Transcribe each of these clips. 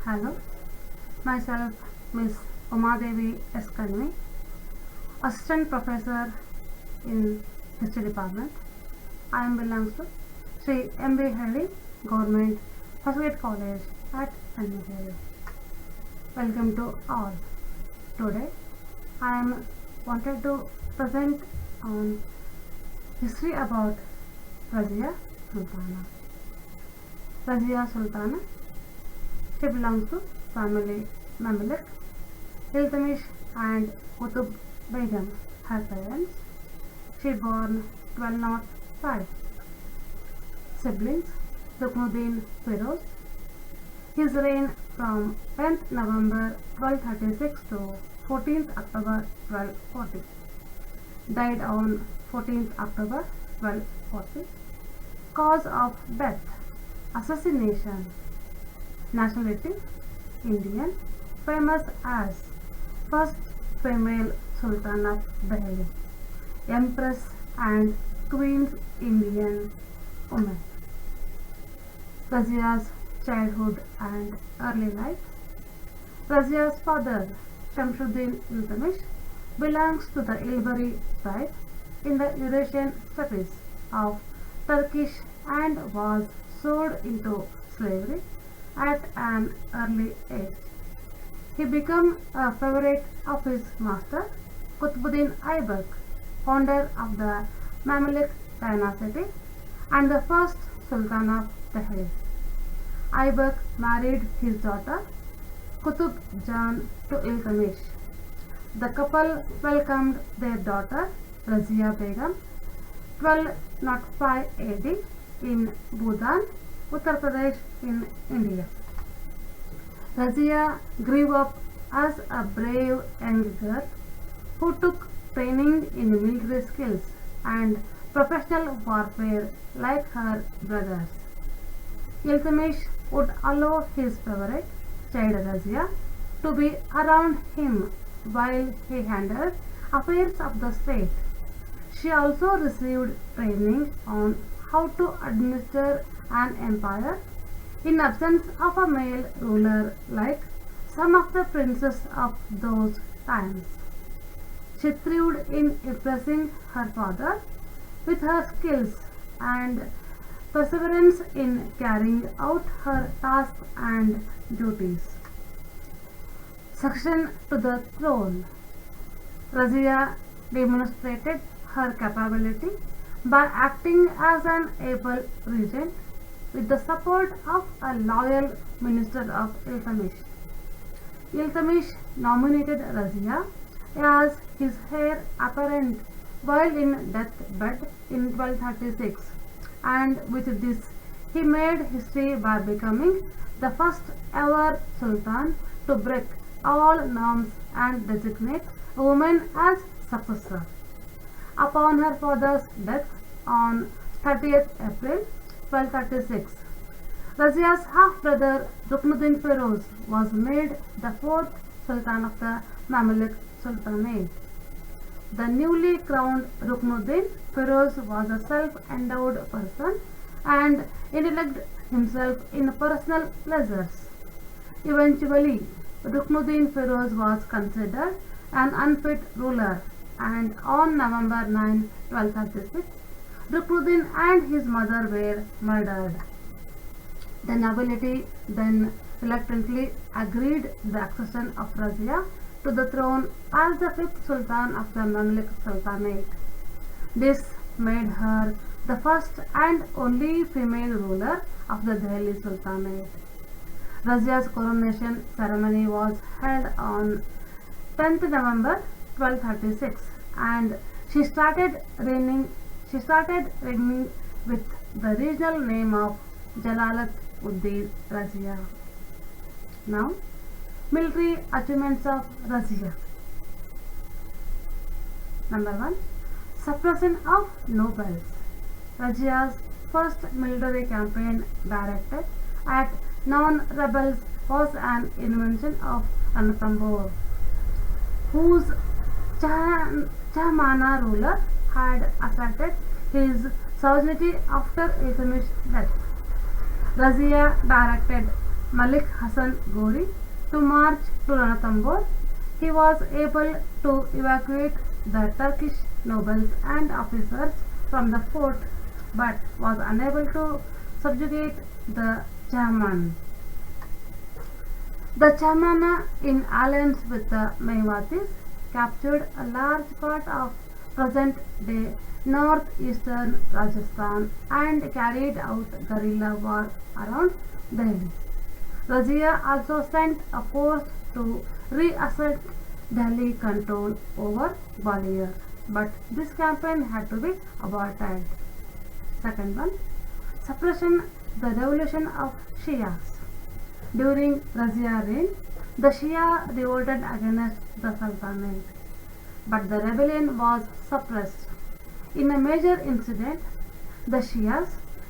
Hello, myself Miss Umadevi S. Kanvi, Assistant Professor in History Department. I am belongs to Sri M.B. Hari Government First Grade College at Anmihari. Welcome to all. Today I am wanted to present on history about Razia Sultana. Razia Sultana. She belongs to family Mamluk, Iltamish and Qutb Begum, her parents. She born 1205. Siblings Ruknuddin Firoz. His reign from 10th November 1236 to 14th October 1240. Died on 14th October 1240. Cause of death assassination. Nationality Indian. Famous as first female Sultan of Delhi, Empress and Queen's Indian woman. Razia's childhood and early life. Razia's father Shamsuddin Iltamish belongs to the Ilbari tribe in the Eurasian steppes of Turkish and was sold into slavery at an early age. He became a favorite of his master Qutbuddin Aybak, founder of the Mamluk dynasty and the first Sultan of Delhi. Aybak married his daughter Qutb Jan to Iltamish. The couple welcomed their daughter Razia Begum 1205 AD in Bhutan, Uttar Pradesh in India. Razia grew up as a brave young girl who took training in military skills and professional warfare like her brothers. Iltamish would allow his favorite child Razia to be around him while he handled affairs of the state. She also received training on how to administer an empire in absence of a male ruler like some of the princes of those times. She thrived in impressing her father with her skills and perseverance in carrying out her tasks and duties. Succession to the throne. Razia demonstrated her capability by acting as an able regent with the support of a loyal minister of Iltamish. Iltamish nominated Razia as his heir apparent while in deathbed in 1236, and with this he made history by becoming the first ever Sultan to break all norms and designate a woman as successor. Upon her father's death on 30th April 1236, Razia's half-brother Ruknuddin Firoz was made the fourth Sultan of the Mamluk Sultanate. The newly crowned Ruknuddin Firoz was a self-endowed person and indulged himself in personal pleasures. Eventually, Ruknuddin Firoz was considered an unfit ruler, and on November 9, 1236, Ruknuddin and his mother were murdered. The nobility then reluctantly agreed the accession of Razia to the throne as the fifth Sultan of the Mamluk Sultanate. This made her the first and only female ruler of the Delhi Sultanate. Razia's coronation ceremony was held on 10th November 1236 and she started reigning with the regional name of Jalalat-ud-Din Razia. Now, military achievements of Razia. Number 1. Suppression of nobles. Razia's first military campaign directed at non-rebels was an invention of Ranthambore, whose Chahmana ruler had asserted his sovereignty after Iltutmish's death. Razia directed Malik Hassan Gori to march to Ranthambore. He was able to evacuate the Turkish nobles and officers from the fort but was unable to subjugate the Chahman. The Chahmana, in alliance with the Mewatis, captured a large part of present-day northeastern Rajasthan and carried out guerrilla war around Delhi. Razia also sent a force to reassert Delhi control over Gwalior, but this campaign had to be aborted. Second one, suppression the revolution of Shias. During Razia reign, the Shia revolted against the Sultanate, but the rebellion was suppressed. In a major incident, the Shias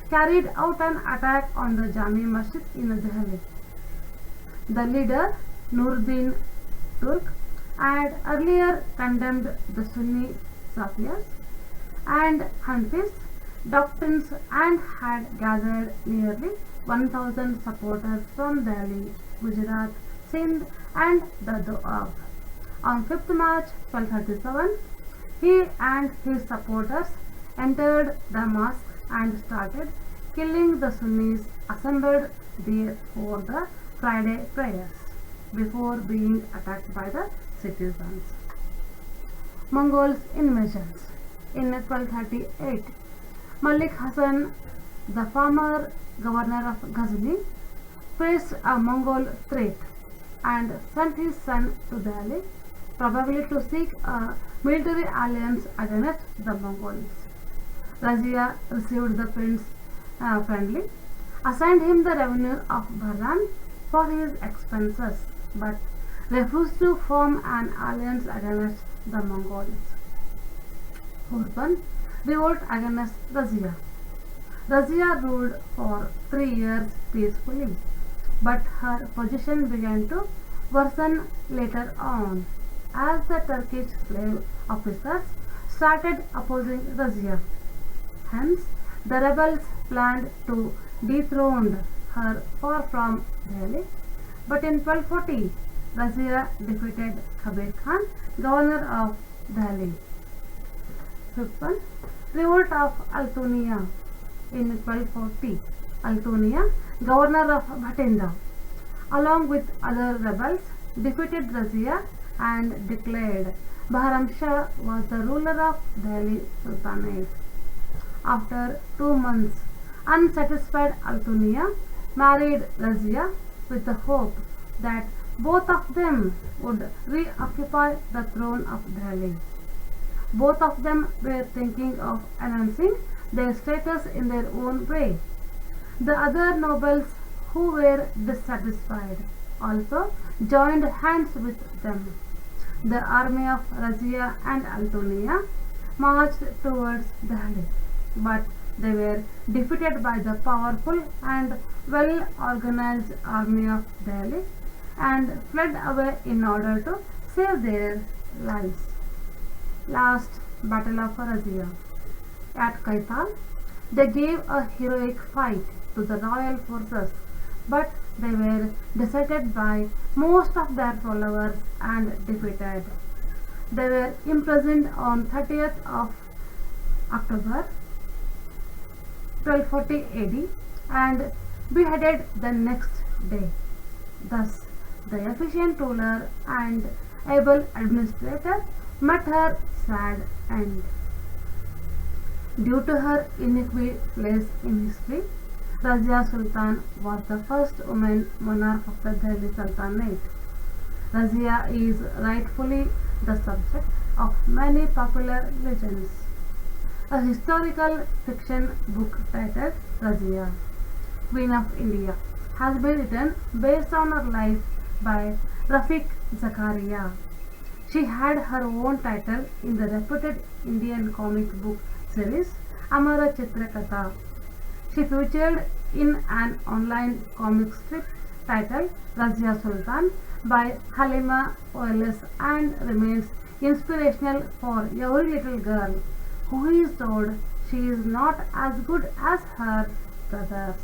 carried out an attack on the Jami Masjid in Delhi. The leader, Nuruddin Turk, had earlier condemned the Sunni Safiyas and Hanfis doctrines and had gathered nearly 1,000 supporters from Delhi, Gujarat, Sindh and the Doab. On 5th March 1237, he and his supporters entered the mosque and started killing the Sunnis assembled there for the Friday prayers before being attacked by the citizens. Mongols invasions. In 1238, Malik Hassan, the former governor of Ghazni, faced a Mongol threat and sent his son to Delhi, probably to seek a military alliance against the Mongols. Razia received the prince friendly, assigned him the revenue of Bharan for his expenses, but refused to form an alliance against the Mongols. Fourth one, revolt against Razia. Razia ruled for 3 years peacefully, but her position began to worsen later on as the Turkish slave officers started opposing Razia. Hence, the rebels planned to dethrone her far from Delhi, but in 1240, Razia defeated Kabir Khan, governor of Delhi. Fifth one, revolt of Altonia. In 1240, Altonia, governor of Bhatinda, along with other rebels, defeated Razia and declared Bahram Shah was the ruler of Delhi Sultanate. After 2 months, unsatisfied Altonia married Razia with the hope that both of them would reoccupy the throne of Delhi. Both of them were thinking of announcing their status in their own way. The other nobles who were dissatisfied also joined hands with them. The army of Razia and Altonia marched towards Delhi, but they were defeated by the powerful and well-organized army of Delhi and fled away in order to save their lives. Last Battle of Razia. At Kaital, they gave a heroic fight to the royal forces, but they were deserted by most of their followers and defeated. They were imprisoned on 30th of October 1240 AD and beheaded the next day. Thus, the efficient ruler and able administrator met her sad end. Due to her unique place in history, Razia Sultan was the first woman monarch of the Delhi Sultanate. Razia is rightfully the subject of many popular legends. A historical fiction book titled Razia, Queen of India, has been written based on her life by Rafiq Zakaria. She had her own title in the reputed Indian comic book series Amara Chitrakatha. She featured in an online comic strip titled Razia Sultan by Halima Oles and remains inspirational for every little girl who is told she is not as good as her brothers.